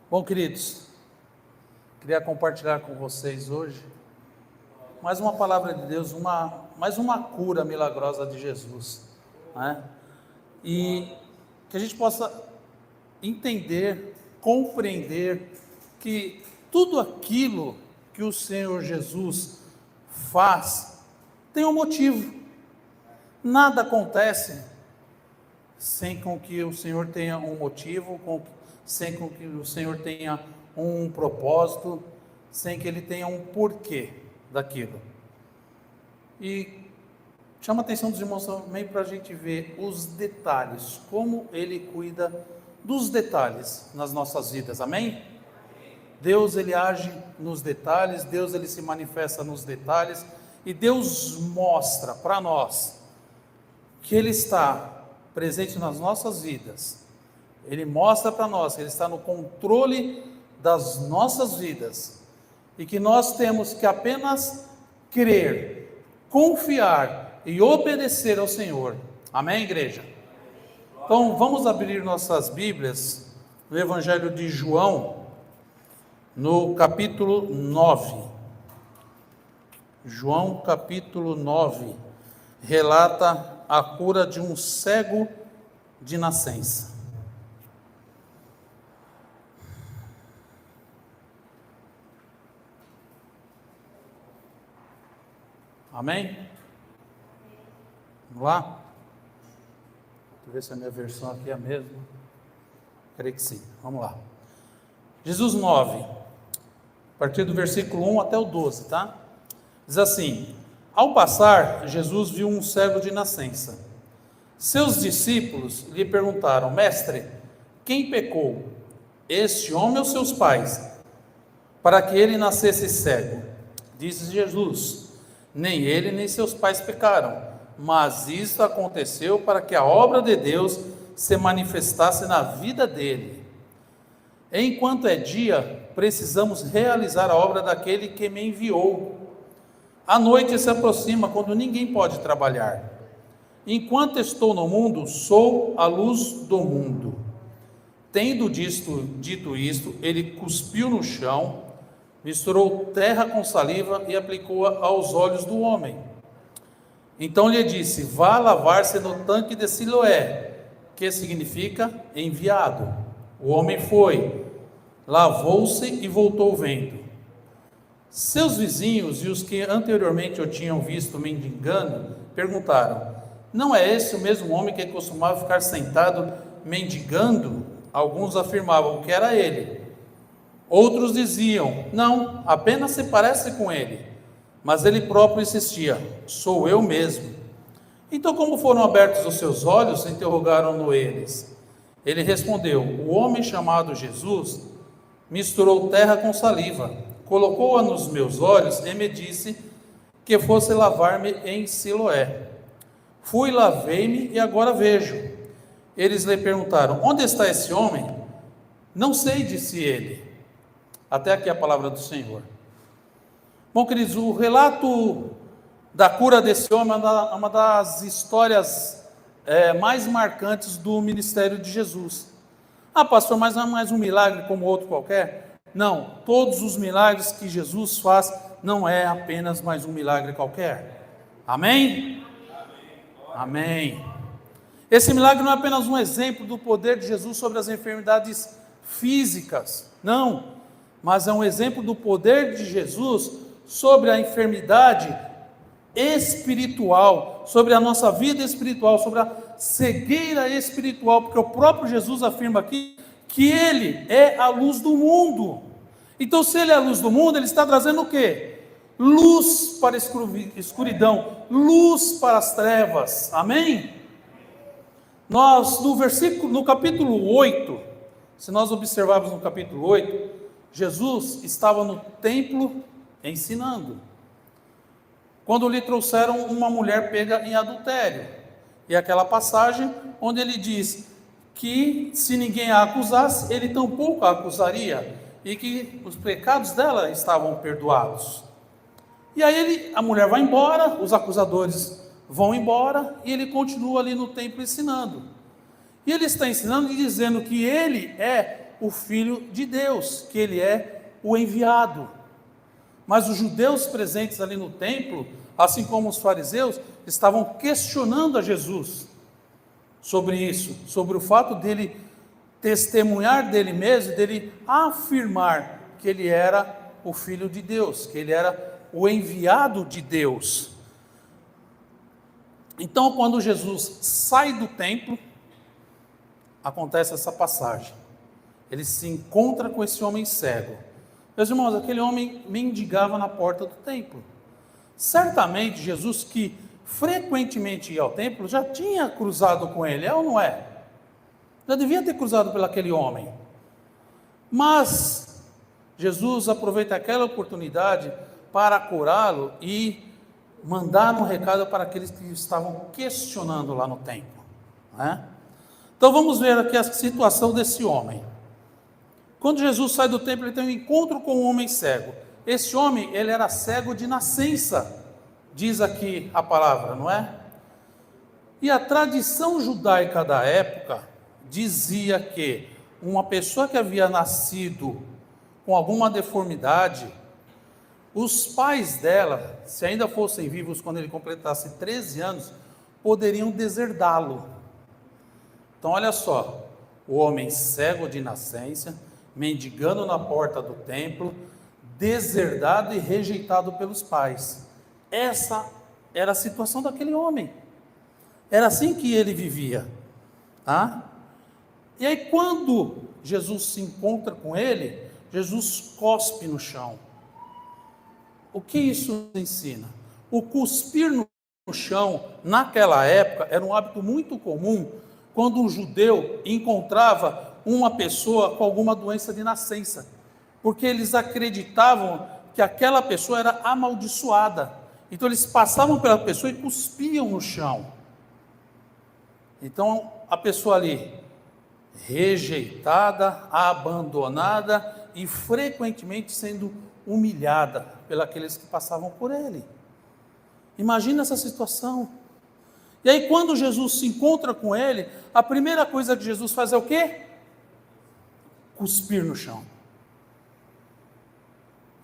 Bom, queridos, queria compartilhar com vocês hoje mais uma palavra de Deus, mais uma cura milagrosa de Jesus, né? E que a gente possa entender, compreender que tudo aquilo que o Senhor Jesus faz tem um motivo. Nada acontece sem com que o Senhor tenha um motivo, sem com que o Senhor tenha um propósito, sem que Ele tenha um porquê daquilo. E chama a atenção dos irmãos também para a gente ver os detalhes, como Ele cuida dos detalhes nas nossas vidas, amém? Deus, Ele age nos detalhes, Deus, Ele se manifesta nos detalhes, e Deus mostra para nós que Ele está presente nas nossas vidas. Ele mostra para nós que Ele está no controle das nossas vidas, e que nós temos que apenas crer, confiar e obedecer ao Senhor, amém, igreja? Então vamos abrir nossas Bíblias no Evangelho de João, no capítulo 9. João capítulo 9 relata a cura de um cego de nascença. Amém? Vamos lá? Deixa eu ver se a minha versão aqui é a mesma. Creio que sim. Vamos lá. Jesus 9, a partir do versículo 1 até o 12, tá? Diz assim: ao passar, Jesus viu um cego de nascença. Seus discípulos lhe perguntaram: mestre, quem pecou, este homem ou seus pais, para que ele nascesse cego? Disse Jesus: nem ele nem seus pais pecaram, mas isso aconteceu para que a obra de Deus se manifestasse na vida dele. Enquanto é dia, precisamos realizar a obra daquele que me enviou. A noite se aproxima quando ninguém pode trabalhar. Enquanto estou no mundo, sou a luz do mundo. Tendo dito isto, ele cuspiu no chão, misturou terra com saliva e aplicou-a aos olhos do homem. Então lhe disse: vá lavar-se no tanque de Siloé, que significa enviado. O homem foi, lavou-se e voltou vendo. Seus vizinhos e os que anteriormente o tinham visto mendigando perguntaram: não é esse o mesmo homem que costumava ficar sentado mendigando? Alguns afirmavam que era ele. Outros diziam: não, apenas se parece com ele. Mas ele próprio insistia: sou eu mesmo. Então, como foram abertos os seus olhos? Interrogaram-no eles. Ele respondeu: o homem chamado Jesus misturou terra com saliva, colocou-a nos meus olhos e me disse que fosse lavar-me em Siloé. Fui, lavei-me e agora vejo. Eles lhe perguntaram: onde está esse homem? Não sei, disse ele. Até aqui a palavra do Senhor. Bom, queridos, o relato da cura desse homem é uma das histórias mais marcantes do ministério de Jesus. Ah, pastor, mas não é mais um milagre como outro qualquer? Não, todos os milagres que Jesus faz não é apenas mais um milagre qualquer. Amém? Amém. Esse milagre não é apenas um exemplo do poder de Jesus sobre as enfermidades físicas, não, mas é um exemplo do poder de Jesus sobre a enfermidade espiritual, sobre a nossa vida espiritual, sobre a cegueira espiritual, porque o próprio Jesus afirma aqui que Ele é a luz do mundo. Então, se Ele é a luz do mundo, Ele está trazendo o quê? Luz para a escuridão, luz para as trevas, amém? Nós, no capítulo 8, se nós observarmos no capítulo 8, Jesus estava no templo ensinando, quando lhe trouxeram uma mulher pega em adultério, e aquela passagem onde ele diz que se ninguém a acusasse, ele tampouco a acusaria, e que os pecados dela estavam perdoados. E aí a mulher vai embora, os acusadores vão embora, e ele continua ali no templo ensinando. E ele está ensinando e dizendo que ele é o Filho de Deus, que ele é o enviado. Mas os judeus presentes ali no templo, assim como os fariseus, estavam questionando a Jesus sobre isso, sobre o fato dele testemunhar dele mesmo, dele afirmar que ele era o Filho de Deus, que ele era o enviado de Deus. Então, quando Jesus sai do templo, acontece essa passagem. Ele se encontra com esse homem cego. Meus irmãos, aquele homem mendigava na porta do templo. Certamente, Jesus, que frequentemente ia ao templo, já tinha cruzado com ele, é ou não é? Já devia ter cruzado pelaquele homem. Mas Jesus aproveita aquela oportunidade para curá-lo e mandar um recado para aqueles que estavam questionando lá no templo, né? Então vamos ver aqui a situação desse homem. Quando Jesus sai do templo, ele tem um encontro com um homem cego. Esse homem, ele era cego de nascença, diz aqui a palavra, não é? E a tradição judaica da época dizia que uma pessoa que havia nascido com alguma deformidade, os pais dela, se ainda fossem vivos quando ele completasse 13 anos, poderiam deserdá-lo. Então olha só, o homem cego de nascença, mendigando na porta do templo, deserdado e rejeitado pelos pais. Essa era a situação daquele homem. Era assim que ele vivia, tá? E aí quando Jesus se encontra com ele, Jesus cospe no chão. O que isso ensina? O cuspir no chão, naquela época, era um hábito muito comum quando um judeu encontrava uma pessoa com alguma doença de nascença, porque eles acreditavam que aquela pessoa era amaldiçoada. Então eles passavam pela pessoa e cuspiam no chão. Então a pessoa ali, rejeitada, abandonada e frequentemente sendo humilhada pelos que passavam por ele. Imagina essa situação. E aí quando Jesus se encontra com ele, a primeira coisa que Jesus faz é o quê? Cuspir no chão.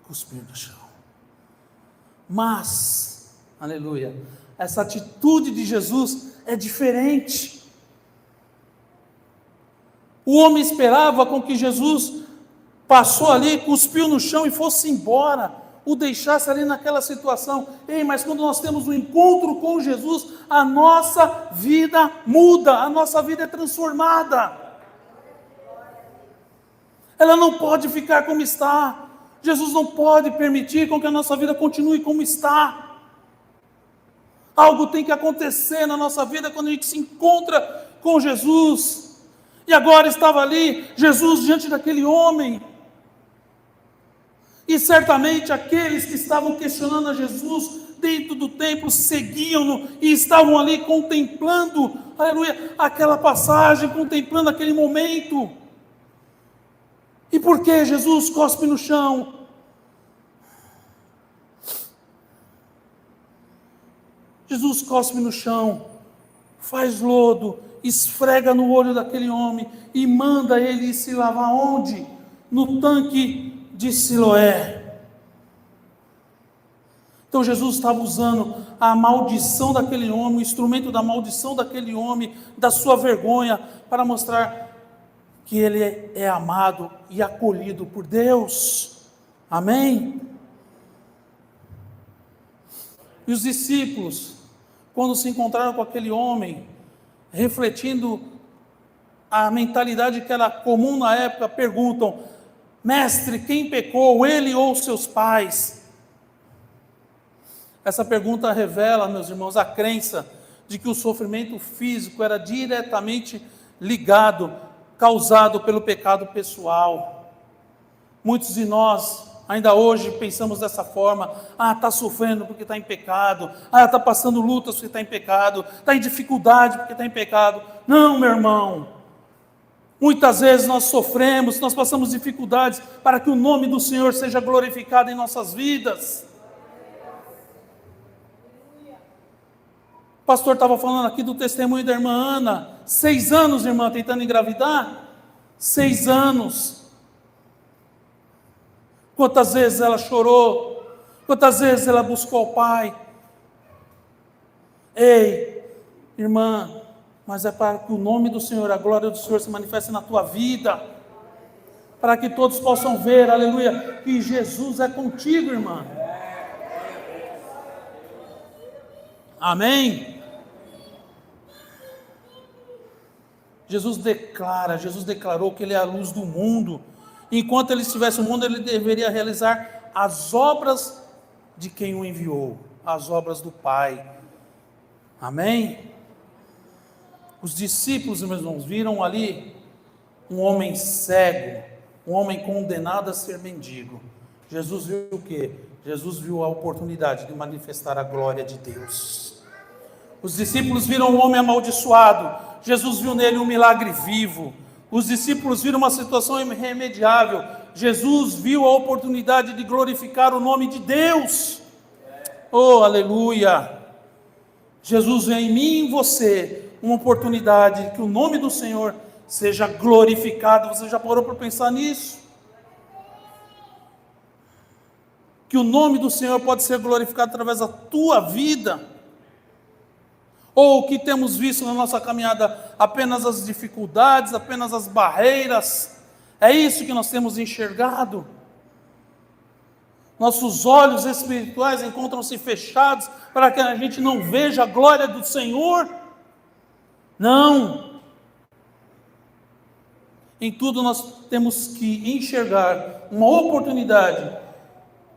Cuspir no chão. Mas, aleluia, essa atitude de Jesus é diferente. O homem esperava com que Jesus passou ali, cuspiu no chão e fosse embora, o deixasse ali naquela situação. Ei, mas quando nós temos um encontro com Jesus, a nossa vida muda, a nossa vida é transformada. Ela não pode ficar como está. Jesus não pode permitir com que a nossa vida continue como está. Algo tem que acontecer na nossa vida quando a gente se encontra com Jesus. E agora estava ali Jesus diante daquele homem. E certamente aqueles que estavam questionando a Jesus dentro do templo seguiam-no e estavam ali contemplando, aleluia, aquela passagem, contemplando aquele momento. E por que Jesus cospe no chão? Jesus cospe no chão, faz lodo, esfrega no olho daquele homem e manda ele se lavar onde? No tanque de Siloé. Então Jesus estava usando a maldição daquele homem, o instrumento da maldição daquele homem, da sua vergonha, para mostrar que ele é amado e acolhido por Deus. Amém? E os discípulos, quando se encontraram com aquele homem, refletindo a mentalidade que era comum na época, perguntam: mestre, quem pecou, ele ou seus pais? Essa pergunta revela, meus irmãos, a crença de que o sofrimento físico era diretamente ligado, causado pelo pecado pessoal. Muitos de nós, ainda hoje, pensamos dessa forma: está sofrendo porque está em pecado, está passando lutas porque está em pecado, está em dificuldade porque está em pecado. Não, meu irmão, muitas vezes nós sofremos, nós passamos dificuldades para que o nome do Senhor seja glorificado em nossas vidas. O pastor estava falando aqui do testemunho da irmã Ana, 6 anos, irmã, tentando engravidar. 6 anos. Quantas vezes ela chorou, quantas vezes ela buscou o Pai. Ei, irmã, mas é para que o nome do Senhor, a glória do Senhor se manifeste na tua vida, para que todos possam ver, aleluia, que Jesus é contigo, irmã. Amém? Jesus declarou que Ele é a luz do mundo. Enquanto Ele estivesse no mundo, Ele deveria realizar as obras de quem o enviou, as obras do Pai. Amém? Os discípulos, meus irmãos, viram ali um homem cego, um homem condenado a ser mendigo. Jesus viu o quê? Jesus viu a oportunidade de manifestar a glória de Deus. Os discípulos viram um homem amaldiçoado. Jesus viu nele um milagre vivo. Os discípulos viram uma situação irremediável. Jesus viu a oportunidade de glorificar o nome de Deus. Oh, aleluia! Jesus vê em mim e em você uma oportunidade que o nome do Senhor seja glorificado. Você já parou para pensar nisso? Que o nome do Senhor pode ser glorificado através da tua vida. Ou o que temos visto na nossa caminhada, apenas as dificuldades, apenas as barreiras? É isso que nós temos enxergado? Nossos olhos espirituais encontram-se fechados para que a gente não veja a glória do Senhor? Não. Em tudo nós temos que enxergar uma oportunidade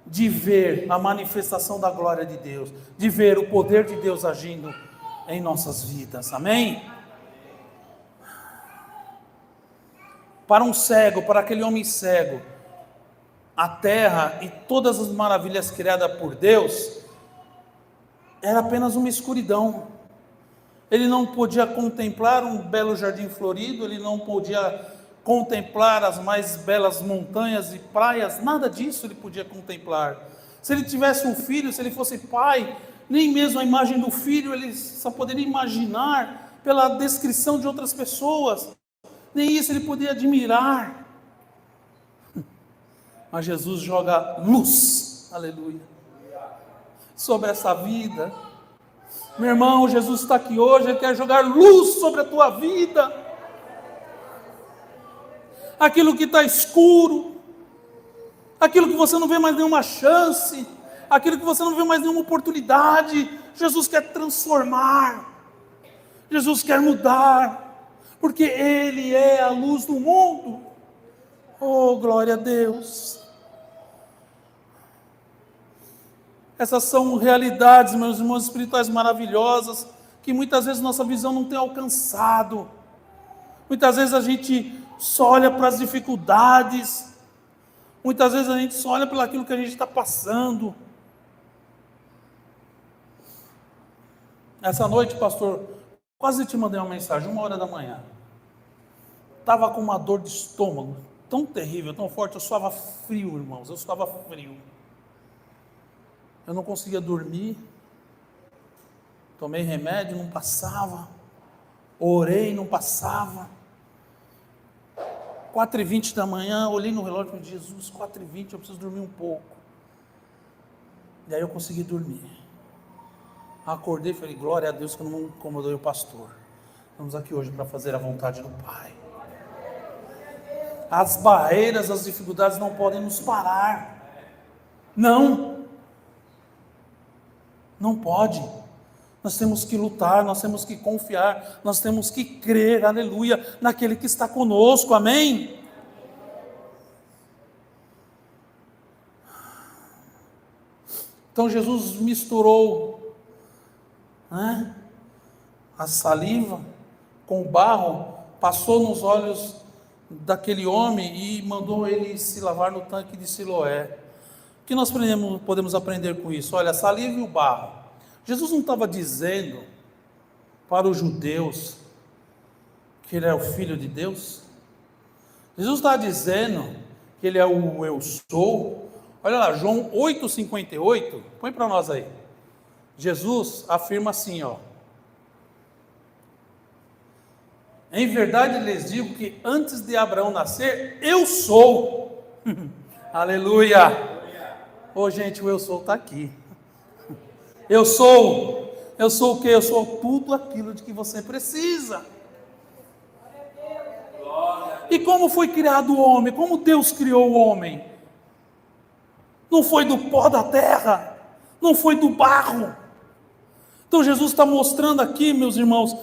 de ver a manifestação da glória de Deus, de ver o poder de Deus agindo em nossas vidas. Amém? Para um cego, para aquele homem cego, a terra e todas as maravilhas criadas por Deus era apenas uma escuridão. Ele não podia contemplar um belo jardim florido, ele não podia contemplar as mais belas montanhas e praias, nada disso ele podia contemplar. Se ele tivesse um filho, se ele fosse pai, nem mesmo a imagem do filho ele só poderia imaginar pela descrição de outras pessoas, nem isso ele podia admirar. Mas Jesus joga luz, aleluia, sobre essa vida. Meu irmão, Jesus está aqui hoje, Ele quer jogar luz sobre a tua vida. Aquilo que está escuro, aquilo que você não vê mais nenhuma chance, aquilo que você não vê mais nenhuma oportunidade, Jesus quer transformar, Jesus quer mudar, porque Ele é a luz do mundo. Oh, glória a Deus! Essas são realidades, meus irmãos espirituais, maravilhosas, que muitas vezes nossa visão não tem alcançado. Muitas vezes a gente só olha para as dificuldades, muitas vezes a gente só olha para aquilo que a gente está passando. Essa noite, pastor, quase te mandei uma mensagem, 1h da manhã. Estava com uma dor de estômago tão terrível, tão forte, eu suava frio, irmãos, eu suava frio. Eu não conseguia dormir, tomei remédio, não passava, orei, não passava. 4h20 da manhã, olhei no relógio e falei, Jesus, 4h20, eu preciso dormir um pouco. E aí eu consegui dormir. Acordei e falei, glória a Deus que eu não incomodei o pastor. Estamos aqui hoje para fazer a vontade do Pai. As barreiras, as dificuldades não podem nos parar. Não pode. Nós temos que lutar, nós temos que confiar, nós temos que crer, aleluia, naquele que está conosco, amém? Então Jesus misturou, a saliva com o barro, passou nos olhos daquele homem e mandou ele se lavar no tanque de Siloé. O que nós podemos aprender com isso? Olha, a saliva e o barro. Jesus não estava dizendo para os judeus que Ele é o Filho de Deus? Jesus está dizendo que Ele é o eu sou. Olha lá, João 8,58, põe para nós aí. Jesus afirma assim, Em verdade lhes digo que antes de Abraão nascer, eu sou. Aleluia. Ô gente, o eu sou está aqui. Eu sou o que? Eu sou tudo aquilo de que você precisa. E como foi criado o homem? Como Deus criou o homem? Não foi do pó da terra, não foi do barro. Então Jesus está mostrando aqui, meus irmãos,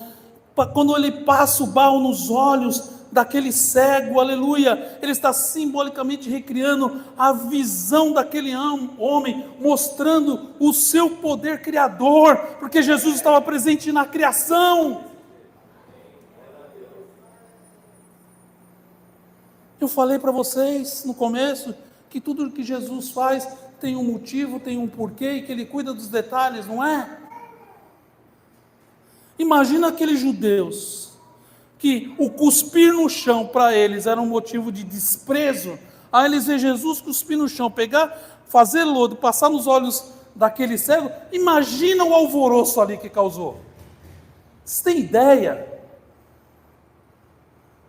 quando ele passa o barro nos olhos daquele cego, aleluia, ele está simbolicamente recriando a visão daquele homem, mostrando o seu poder criador, porque Jesus estava presente na criação. Eu falei para vocês no começo que tudo que Jesus faz tem um motivo, tem um porquê, e que ele cuida dos detalhes, não é? Imagina aqueles judeus que o cuspir no chão para eles era um motivo de desprezo. Aí eles veem Jesus cuspir no chão, pegar, fazer lodo, passar nos olhos daquele cego. Imagina o alvoroço ali que causou. Você tem ideia?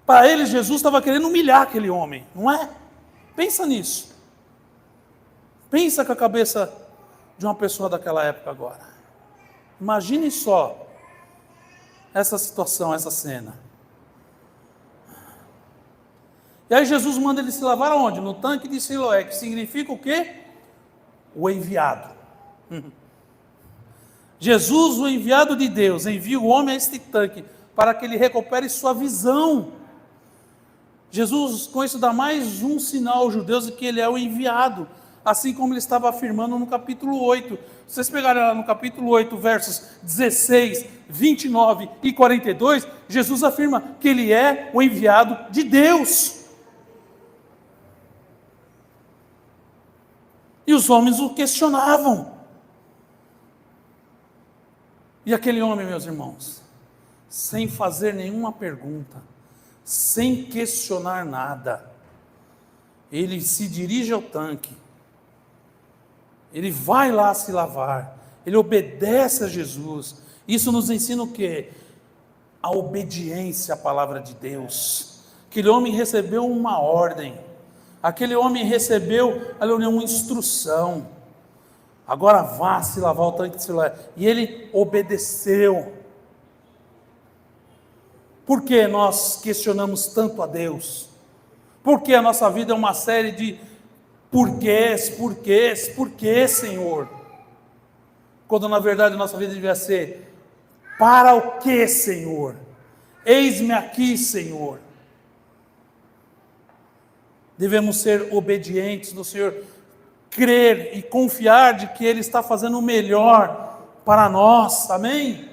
Para eles Jesus estava querendo humilhar aquele homem, não é? Pensa nisso. Pensa com a cabeça de uma pessoa daquela época agora. Imagine só essa situação, essa cena. E aí Jesus manda ele se lavar aonde? No tanque de Siloé, que significa o quê? O enviado. Jesus, o enviado de Deus, envia o homem a este tanque para que ele recupere sua visão. Jesus, com isso, dá mais um sinal aos judeus de que ele é o enviado, assim como ele estava afirmando no capítulo 8. Se vocês pegarem lá no capítulo 8, versos 16, 29 e 42, Jesus afirma que ele é o enviado de Deus. E os homens o questionavam. E aquele homem, meus irmãos, sem fazer nenhuma pergunta, sem questionar nada, ele se dirige ao tanque, ele vai lá se lavar, ele obedece a Jesus. Isso nos ensina o quê? A obediência à palavra de Deus. Aquele homem recebeu uma ordem, aquele homem recebeu uma instrução. Agora vá se lavar o tanque de Siloé. E ele obedeceu. Por que nós questionamos tanto a Deus? Porque a nossa vida é uma série de porquês, Senhor? Quando na verdade a nossa vida devia ser: para o que, Senhor? Eis-me aqui, Senhor. Devemos ser obedientes do Senhor, crer e confiar de que Ele está fazendo o melhor para nós, amém?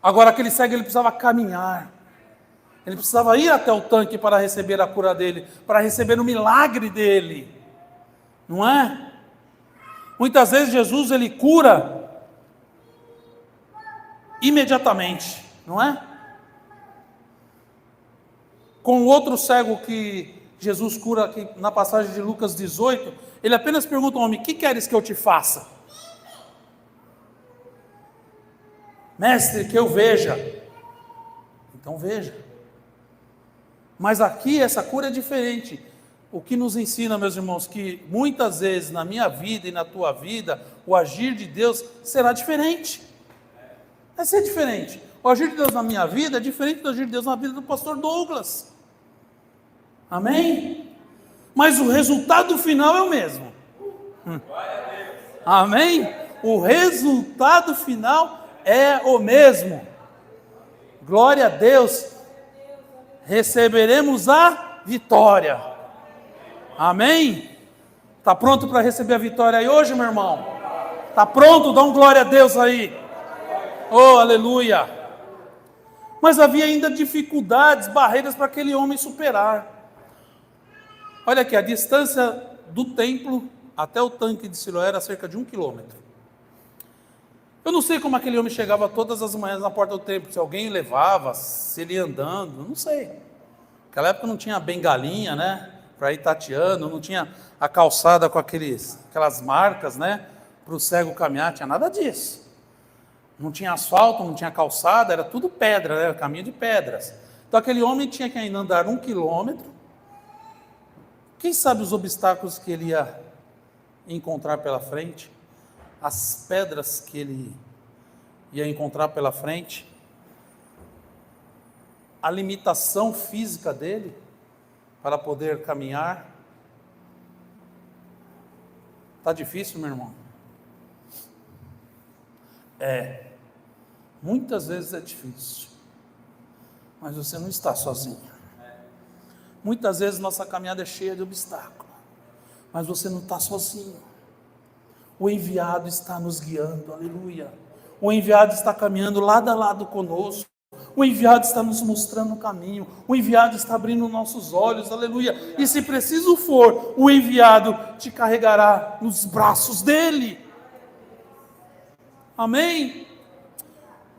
Agora aquele cego, ele precisava caminhar, ele precisava ir até o tanque para receber a cura dele, para receber o milagre dele, não é? Muitas vezes Jesus, ele cura imediatamente, não é? Com o outro cego que Jesus cura aqui na passagem de Lucas 18, ele apenas pergunta ao homem: que queres que eu te faça? Mestre, que eu veja. Então veja. Mas aqui essa cura é diferente. O que nos ensina, meus irmãos, que muitas vezes na minha vida e na tua vida, o agir de Deus será diferente. Vai ser diferente. O agir de Deus na minha vida é diferente do agir de Deus na vida do pastor Douglas. Amém? Mas o resultado final é o mesmo. Amém? O resultado final é o mesmo. Glória a Deus. Receberemos a vitória. Amém? Está pronto para receber a vitória aí hoje, meu irmão? Está pronto? Dá um glória a Deus aí. Oh, aleluia. Mas havia ainda dificuldades, barreiras para aquele homem superar. Olha aqui, a distância do templo até o tanque de Siloé era cerca de 1 quilômetro. Eu não sei como aquele homem chegava todas as manhãs na porta do templo, se alguém levava, se ele ia andando, não sei. Naquela época não tinha bengalinha, né, para ir tateando, não tinha a calçada com aquelas marcas, né, para o cego caminhar, tinha nada disso. Não tinha asfalto, não tinha calçada, era tudo pedra, era caminho de pedras. Então aquele homem tinha que ainda andar 1 quilômetro. Quem sabe os obstáculos que ele ia encontrar pela frente, as pedras que ele ia encontrar pela frente, a limitação física dele para poder caminhar. Está difícil, meu irmão? Muitas vezes é difícil, mas você não está sozinho. Muitas vezes nossa caminhada é cheia de obstáculos, mas você não está sozinho. O enviado está nos guiando, aleluia. O enviado está caminhando lado a lado conosco. O enviado está nos mostrando o caminho. O enviado está abrindo nossos olhos, aleluia. E se preciso for, o enviado te carregará nos braços dele. Amém?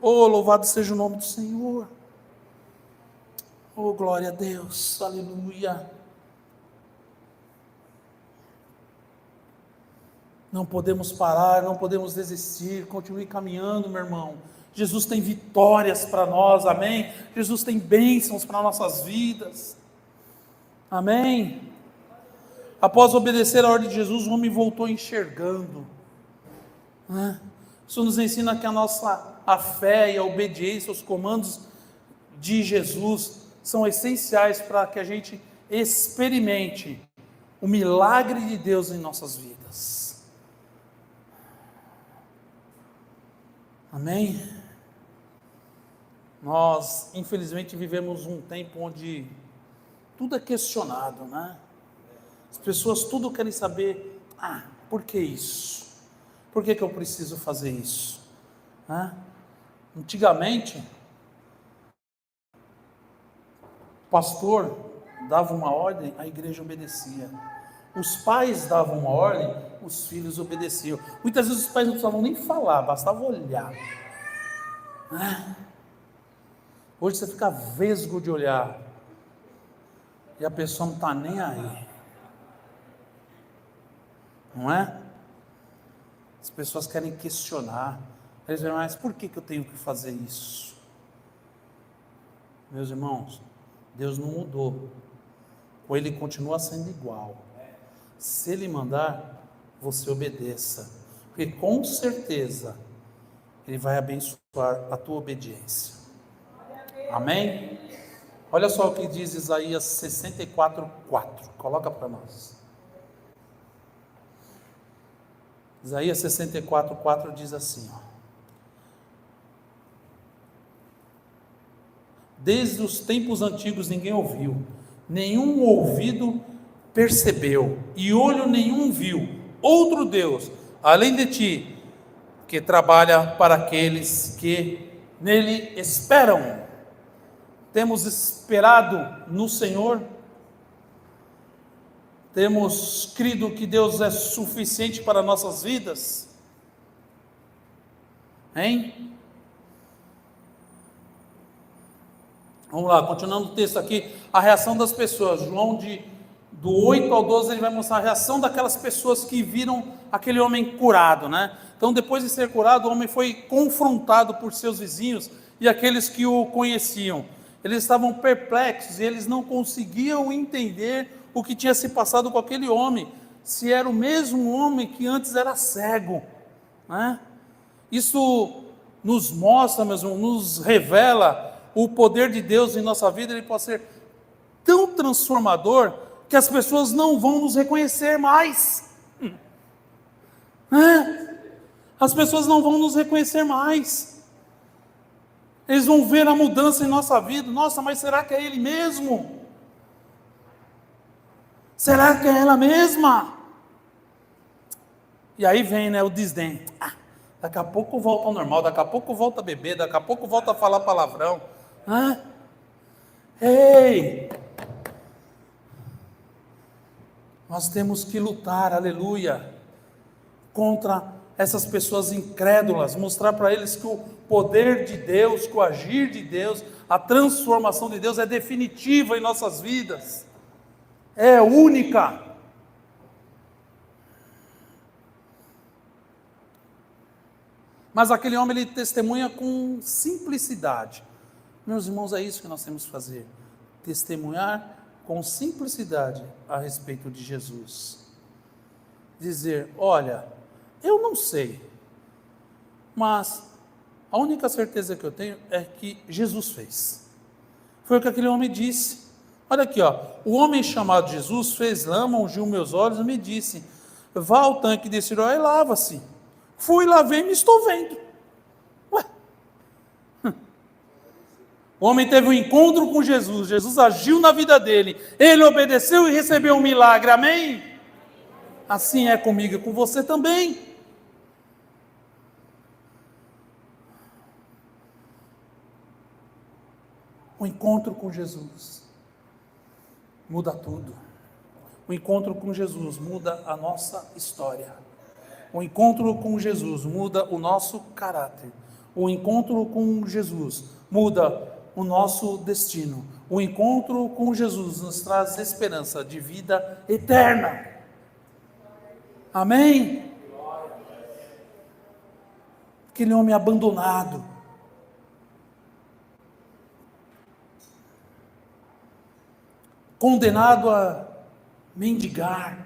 Oh, louvado seja o nome do Senhor. Oh, glória a Deus, aleluia. Não podemos parar, não podemos desistir, continue caminhando, meu irmão. Jesus tem vitórias para nós, amém? Jesus tem bênçãos para nossas vidas, amém? Após obedecer a ordem de Jesus, o homem voltou enxergando, né? Isso nos ensina que a fé e a obediência aos comandos de Jesus são essenciais para que a gente experimente o milagre de Deus em nossas vidas. Amém? Nós, infelizmente, vivemos um tempo onde tudo é questionado, né? As pessoas tudo querem saber, por que isso? Por que eu preciso fazer isso? Antigamente, o pastor dava uma ordem, a igreja obedecia. Os pais davam uma ordem, os filhos obedeciam. Muitas vezes os pais não precisavam nem falar, bastava olhar. Hoje você fica vesgo de olhar e a pessoa não está nem aí, não é? As pessoas querem questionar. Eles dizem, mas por que eu tenho que fazer isso? Meus irmãos, Deus não mudou, ou Ele continua sendo igual. Se Ele mandar, você obedeça, porque com certeza Ele vai abençoar a tua obediência. Amém? Olha só o que diz Isaías 64:4. Coloca para nós. Isaías 64:4 diz assim, Desde os tempos antigos ninguém ouviu, nenhum ouvido percebeu, e olho nenhum viu outro Deus, além de ti, que trabalha para aqueles que nele esperam. Temos esperado no Senhor? Temos crido que Deus é suficiente para nossas vidas? Hein? Vamos lá, continuando o texto aqui, a reação das pessoas. João do 8 ao 12, ele vai mostrar a reação daquelas pessoas que viram aquele homem curado, né? Então, depois de ser curado, o homem foi confrontado por seus vizinhos e aqueles que o conheciam. Eles estavam perplexos e eles não conseguiam entender o que tinha se passado com aquele homem, se era o mesmo homem que antes era cego, né? Isso nos mostra, meus irmãos, nos revela o poder de Deus em nossa vida. Ele pode ser tão transformador que as pessoas não vão nos reconhecer mais, as pessoas não vão nos reconhecer mais. Eles vão ver a mudança em nossa vida. Nossa, mas será que é ele mesmo? Será que é ela mesma? E aí vem, né, o desdém. Daqui a pouco volta ao normal, daqui a pouco volta a beber, daqui a pouco volta a falar palavrão. Ei! Nós temos que lutar, aleluia, contra essas pessoas incrédulas, mostrar para eles que o poder de Deus, que o agir de Deus, a transformação de Deus é definitiva em nossas vidas, é única. Mas aquele homem, ele testemunha com simplicidade. Meus irmãos, é isso que nós temos que fazer. Testemunhar com simplicidade a respeito de Jesus. Dizer, olha, eu não sei, mas a única certeza que eu tenho é que Jesus fez. Foi o que aquele homem disse. Olha aqui, ó, o homem chamado Jesus fez lama, ungiu meus olhos e me disse, vá ao tanque de Siloé e lava-se. Fui, lavei e me estou vendo. Ué. O homem teve um encontro com Jesus, Jesus agiu na vida dele, ele obedeceu e recebeu um milagre, amém? Assim é comigo e com você também. O encontro com Jesus muda tudo. O encontro com Jesus muda a nossa história. O encontro com Jesus muda o nosso caráter. O encontro com Jesus muda o nosso destino. O encontro com Jesus nos traz esperança de vida eterna. Amém? Aquele homem abandonado, condenado a mendigar,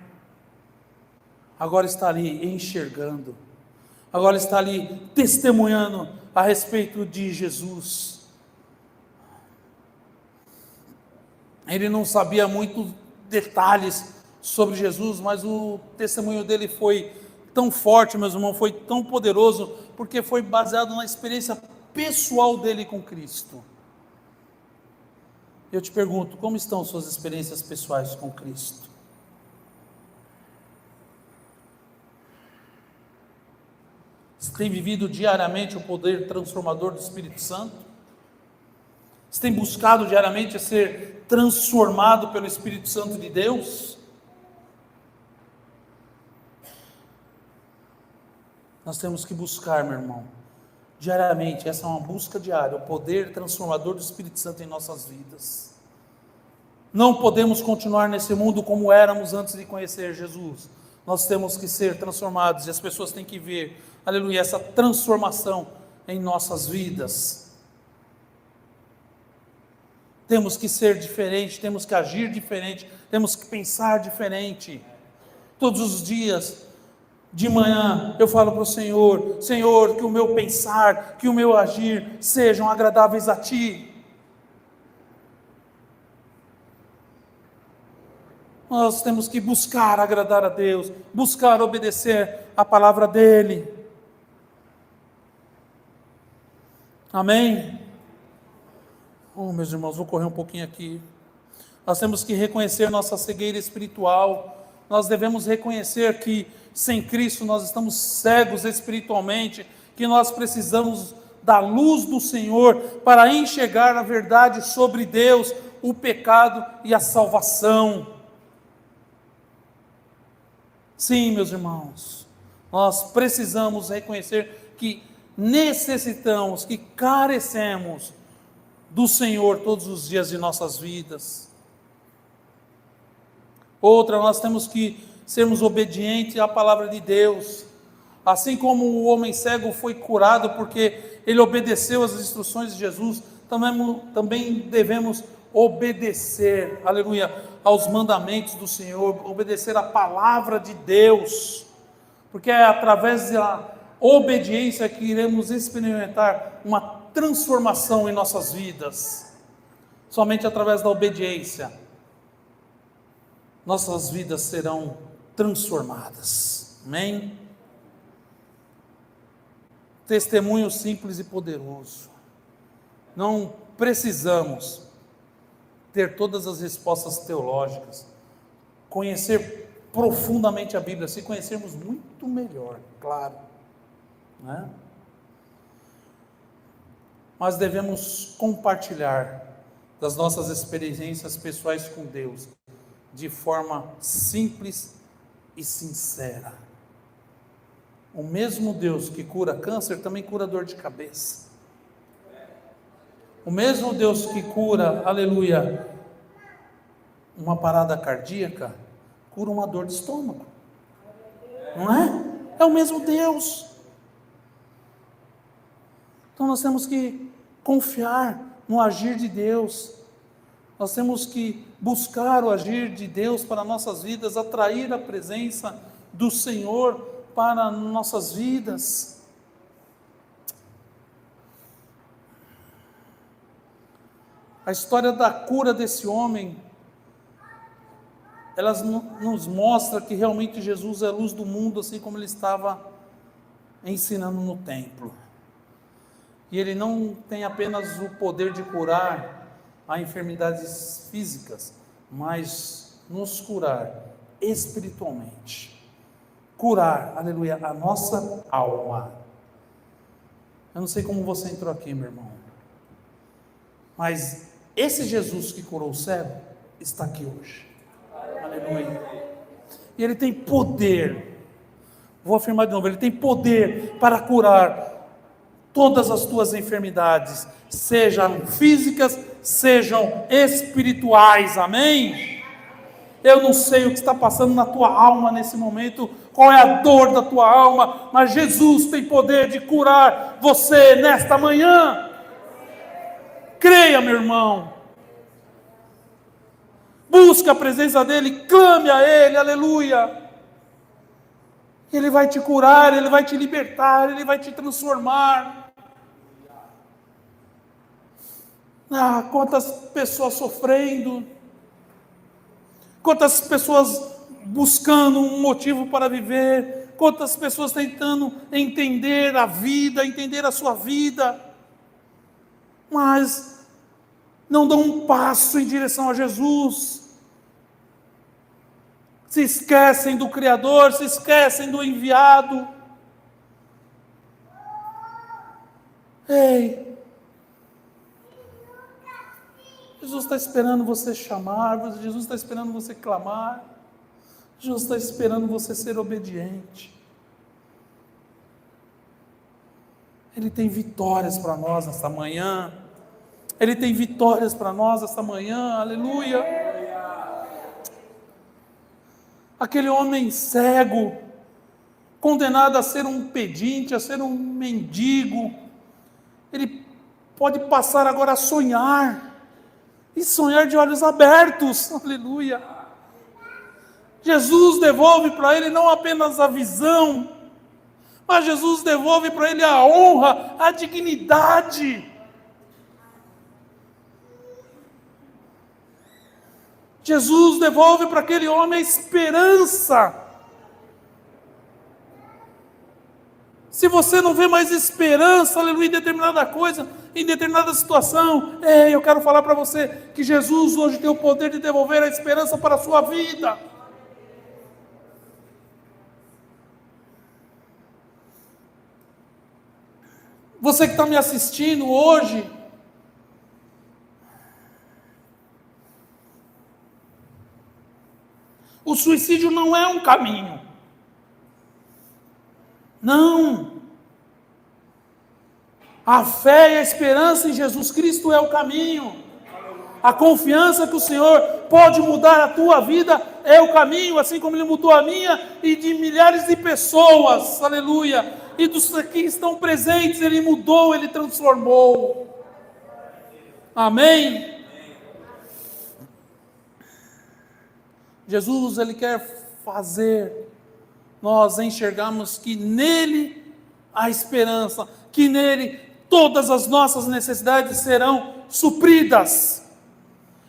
agora está ali enxergando, agora está ali testemunhando a respeito de Jesus. Ele não sabia muitos detalhes sobre Jesus, mas o testemunho dele foi tão forte, meus irmãos, foi tão poderoso, porque foi baseado na experiência pessoal dele com Cristo. Eu te pergunto, como estão suas experiências pessoais com Cristo? Você tem vivido diariamente o poder transformador do Espírito Santo? Você tem buscado diariamente ser transformado pelo Espírito Santo de Deus? Nós temos que buscar, meu irmão, diariamente, essa é uma busca diária, o poder transformador do Espírito Santo em nossas vidas. Não podemos continuar nesse mundo como éramos antes de conhecer Jesus. Nós temos que ser transformados e as pessoas têm que ver, aleluia, essa transformação em nossas vidas. Temos que ser diferente, temos que agir diferente, temos que pensar diferente. Todos os dias, de manhã, eu falo para o Senhor, Senhor, que o meu pensar, que o meu agir sejam agradáveis a Ti. Nós temos que buscar agradar a Deus, buscar obedecer a palavra dEle. Amém? Oh, meus irmãos, vou correr um pouquinho aqui. Nós temos que reconhecer nossa cegueira espiritual. Nós devemos reconhecer que sem Cristo nós estamos cegos espiritualmente, que nós precisamos da luz do Senhor para enxergar a verdade sobre Deus, o pecado e a salvação. Sim, meus irmãos, nós precisamos reconhecer que necessitamos, que carecemos do Senhor todos os dias de nossas vidas. Outra, nós temos que sermos obedientes à palavra de Deus, assim como o homem cego foi curado porque ele obedeceu às instruções de Jesus, também devemos obedecer, aleluia, aos mandamentos do Senhor, obedecer à palavra de Deus, porque é através da obediência que iremos experimentar uma transformação em nossas vidas. Somente através da obediência nossas vidas serão transformadas. Amém? Testemunho simples e poderoso. Não precisamos ter todas as respostas teológicas, conhecer profundamente a Bíblia, se conhecermos muito melhor, claro, né? Mas devemos compartilhar das nossas experiências pessoais com Deus, de forma simples e sincera. O mesmo Deus que cura câncer, também cura dor de cabeça. O mesmo Deus que cura, aleluia, uma parada cardíaca, cura uma dor de estômago. Não é? É o mesmo Deus. Então nós temos que confiar no agir de Deus. Nós temos que buscar o agir de Deus para nossas vidas, atrair a presença do Senhor para nossas vidas. A história da cura desse homem, ela nos mostra que realmente Jesus é a luz do mundo, assim como ele estava ensinando no templo. E ele não tem apenas o poder de curar a enfermidades físicas, mas nos curar espiritualmente. Curar, aleluia, a nossa alma. Eu não sei como você entrou aqui, meu irmão, mas esse Jesus que curou o cego está aqui hoje. Aleluia. E ele tem poder, vou afirmar de novo, ele tem poder para curar todas as tuas enfermidades, sejam físicas, sejam espirituais, amém? Eu não sei o que está passando na tua alma nesse momento, qual é a dor da tua alma, mas Jesus tem poder de curar você nesta manhã. Creia, meu irmão. Busca a presença dEle, clame a Ele, aleluia. Ele vai te curar, Ele vai te libertar, Ele vai te transformar. Ah, quantas pessoas sofrendo, quantas pessoas buscando um motivo para viver, quantas pessoas tentando entender a vida, entender a sua vida, mas não dão um passo em direção a Jesus, se esquecem do Criador, se esquecem do enviado. Ei, Jesus está esperando você chamar, Jesus está esperando você clamar, Jesus está esperando você ser obediente. Ele tem vitórias para nós nesta manhã, Ele tem vitórias para nós esta manhã, aleluia. Aquele homem cego, condenado a ser um pedinte, a ser um mendigo, ele pode passar agora a sonhar, e sonhar de olhos abertos, aleluia. Jesus devolve para ele não apenas a visão, mas Jesus devolve para ele a honra, a dignidade. Jesus devolve para aquele homem a esperança. Se você não vê mais esperança, aleluia, em determinada coisa, em determinada situação, eu quero falar para você que Jesus hoje tem o poder de devolver a esperança para a sua vida. Você que está me assistindo hoje, o suicídio não é um caminho. Não. A fé e a esperança em Jesus Cristo é o caminho. A confiança que o Senhor pode mudar a tua vida é o caminho, assim como Ele mudou a minha e de milhares de pessoas, aleluia. E dos que estão presentes, Ele mudou, Ele transformou. Amém? Jesus, Ele quer fazer nós enxergarmos que nele há esperança, que nele todas as nossas necessidades serão supridas.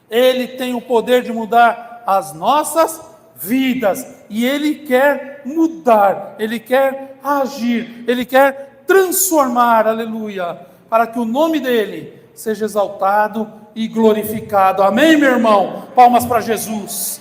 Ele tem o poder de mudar as nossas vidas, e Ele quer mudar, Ele quer agir, Ele quer transformar, aleluia, para que o nome dEle seja exaltado e glorificado. Amém, meu irmão? Palmas para Jesus.